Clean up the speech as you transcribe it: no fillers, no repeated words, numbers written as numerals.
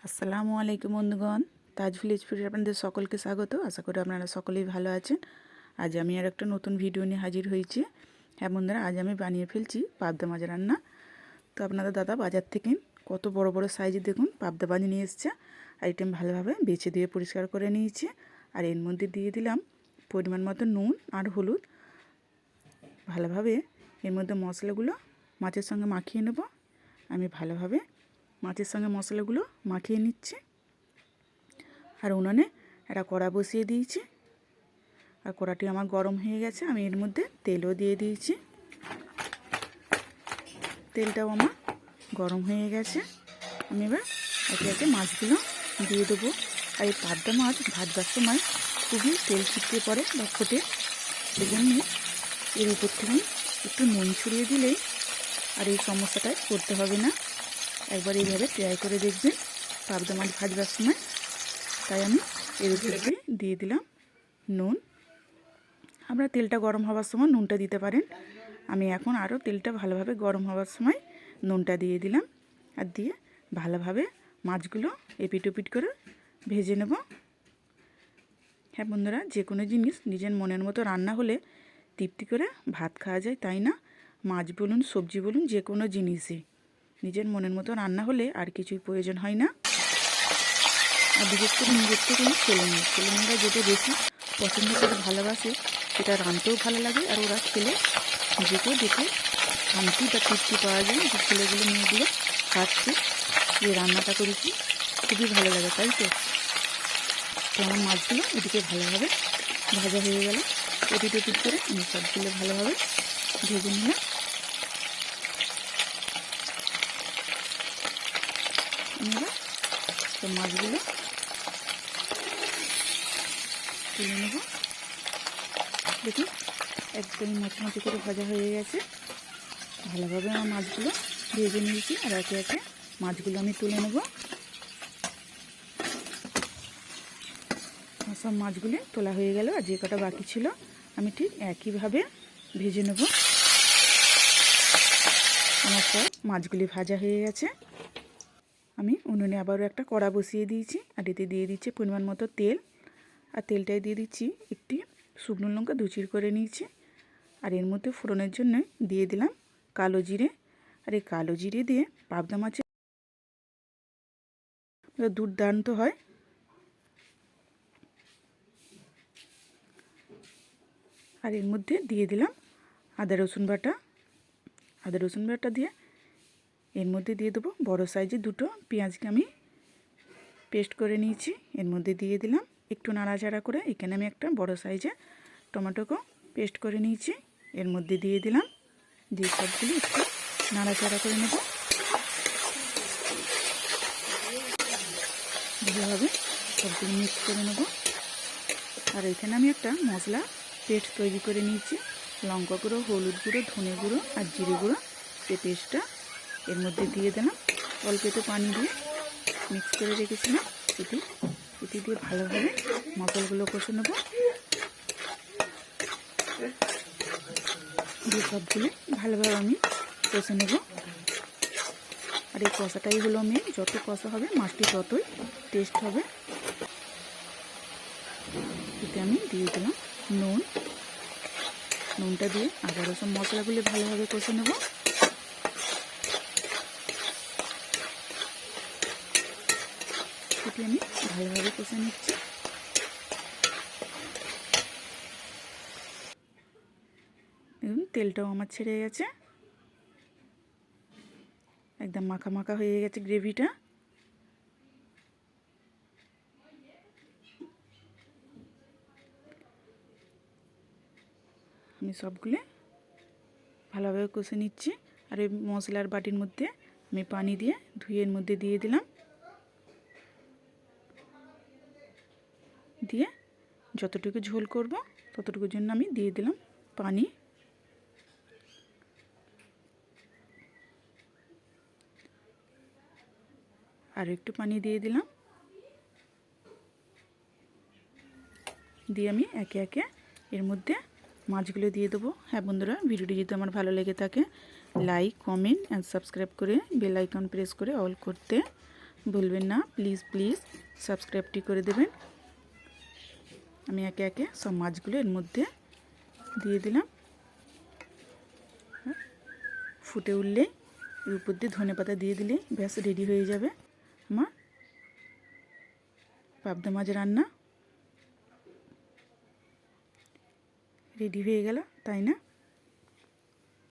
আসসালামু আলাইকুম বন্ধুগণ, তাজ ভিলেজ ফুডে আপনাদের সকলকে স্বাগত। আশা করি আপনারা সকলেই ভালো আছেন। আজ আমি আর একটা নতুন ভিডিও নিয়ে হাজির হয়েছি। হ্যাঁ বন্ধুরা, আজ আমি বানিয়ে ফেলছি পাবদা মাছ রান্না। তো আপনাদের দাদা বাজার থেকে কত বড় বড় সাইজে দেখুন পাবদা মাছ নিয়ে এসছে। আইটেম ভালোভাবে বেছে দিয়ে পরিষ্কার করে নিয়েছি। আর এর মধ্যে দিয়ে দিলাম পরিমাণ মতো নুন আর হলুদ। ভালোভাবে এর মধ্যে মশলাগুলো মাছের সঙ্গে মাখিয়ে নেব। আমি ভালোভাবে মাছের সঙ্গে মশলাগুলো মাখিয়ে নিচ্ছি। আর উনানে একটা কড়া বসিয়ে দিয়েছি। আর কড়াটি আমার গরম হয়ে গেছে। আমি এর মধ্যে তেলও দিয়ে দিয়েছি। তেলটাও আমার গরম হয়ে গেছে। আমি এবার একে একে মাছগুলো দিয়ে দেবো। আর এই পাবদা মাছ ভাজবার সময় খুবই তেল ছিটকে পড়ে বা ফোটে, সেজন্য এর উপর থেকে একটু নুন ছড়িয়ে দিলেই আর এই সমস্যাটায় পড়তে হবে না। একবার এইভাবে ট্রাই করে দেখবেন পাবদা মাছ ভাজবার সময়। তাই আমি এর উপর দিয়ে দিলাম নুন। আপনারা তেলটা গরম হওয়ার সময় নুনটা দিতে পারেন। আমি এখন আরও তেলটা ভালোভাবে গরম হওয়ার সময় নুনটা দিয়ে দিলাম। আর দিয়ে ভালোভাবে মাছগুলো এপিট ওপিট করে ভেজে নেব। হ্যাঁ বন্ধুরা, যে কোনো জিনিস নিজের মনের মতো রান্না হলে তৃপ্তি করে ভাত খাওয়া যায়, তাই না? মাছ বলুন, সবজি বলুন, যে কোনো জিনিসই নিজের মনের মতো রান্না হলে আর কিছুই প্রয়োজন হয় না। আর বিশেষ করে নিজের থেকেই ছেলেমেয়েরা যেটা বেশি পছন্দ করে ভালোবাসে, সেটা রাঁধতেও ভালো লাগে। আর ওরা খেলে নিজেকেও দেখে শান্তি বা তৃপ্তি পাওয়া যায় যে ছেলেগুলো মেয়েগুলো খাচ্ছে, যে রান্নাটা করেছি খুবই ভালো লাগে, তাই তো? তো আমার মাছগুলো এদিকে ভালোভাবে ভাজা হয়ে গেল। এপিট ওপিট করে আমি সবগুলো ভালোভাবে ভেজে নিলাম। এবার তো মাছগুলো তুলে নেব। দেখুন একদম মচমচে করে ভাজা হয়ে গেছে। ভালোভাবে আমার মাছগুলো ভেজে নিয়েছি। আর একে একে মাছগুলো আমি তুলে নেব। সব মাছগুলি তোলা হয়ে গেল। আর যে কটা বাকি ছিল আমি ঠিক একইভাবে ভেজে নেব। আমার সব মাছগুলি ভাজা হয়ে গেছে। আমি উনুনে আবারও একটা কড়া বসিয়ে দিয়েছি। আর এতে দিয়ে দিচ্ছি পরিমাণ মতো তেল। আর তেলটায় দিয়ে দিচ্ছি একটি শুকনো লঙ্কা দুচির করে নিয়েছি। আর এর মধ্যে ফোড়নের জন্য দিয়ে দিলাম কালো জিরে। আর এই কালো জিরে দিয়ে পাবদা মাছের দুর্দান্ত হয়। আর এর মধ্যে দিয়ে দিলাম আদা রসুন বাটা। আদা রসুন বাটা দিয়ে এর মধ্যে দিয়ে দেবো বড় সাইজে দুটো পেঁয়াজকে আমি পেস্ট করে নিয়েছি। এর মধ্যে দিয়ে দিলাম একটু নাড়াচাড়া করে। এখানে আমি একটা বড় সাইজে টমেটোকেও পেস্ট করে নিয়েছি। এর মধ্যে দিয়ে দিলাম, দিয়ে সবগুলো একটু নাড়াচাড়া করে নেব। ভালোভাবে সবগুলো মিক্স করে নেব। আর এখানে আমি একটা মশলা পেস্ট তৈরি করে নিয়েছি। লঙ্কা গুঁড়ো, হলুদ গুঁড়ো, ধনে গুঁড়ো আর জিরে গুঁড়ো। সেই পেস্টটা এর মধ্যে দিয়ে দিলাম। অল্প একটু পানি দিয়ে মিক্স করে রেখেছিলাম। এটি দিয়ে ভালোভাবে মশলাগুলো কষে নেব। দিয়ে সবগুলো ভালোভাবে আমি কষে নেব। আর এই কষাটাই হলো মেন। যত কষা হবে মাছটি ততই টেস্ট হবে। এতে আমি দিয়ে দিলাম নুন। নুনটা দিয়ে আবারও সব মশলাগুলো ভালোভাবে কষে নেব। এটি আমি ভালোভাবে কষে নিচ্ছি। দেখুন তেলটাও আমার ছেড়ে গেছে। একদম মাখা মাখা হয়ে গেছে গ্রেভিটা। আমি সবগুলো ভালোভাবে কষে নিচ্ছি। আর এই মশলার বাটির মধ্যে আমি পানি দিয়ে ধুয়ে এর মধ্যে দিয়ে দিলাম। দিয়ে যতটুকু ঝোল করব ততটুকুর জন্য আমি দিয়ে দিলাম পানি। আর একটু পানি দিয়ে দিলাম। দিয়ে আমি একে একে এর মধ্যে মাছগুলো দিয়ে দেবো। হ্যাঁ বন্ধুরা, ভিডিওটি যদি আমার ভালো লেগে থাকে লাইক, কমেন্ট অ্যান্ড সাবস্ক্রাইব করে বেল আইকন প্রেস করে অল করতে ভুলবেন না, প্লিজ প্লিজ সাবস্ক্রাইবটি করে দেবেন। আমি একে একে সব মাছগুলো এর মধ্যে দিয়ে দিলাম। ফুটে উঠলেই এর উপর দিয়ে ধনেপাতা দিয়ে দিলেই ব্যাস রেডি হয়ে যাবে আমার পাবদা মাছ রান্না। রেডি হয়ে গেল, তাই না?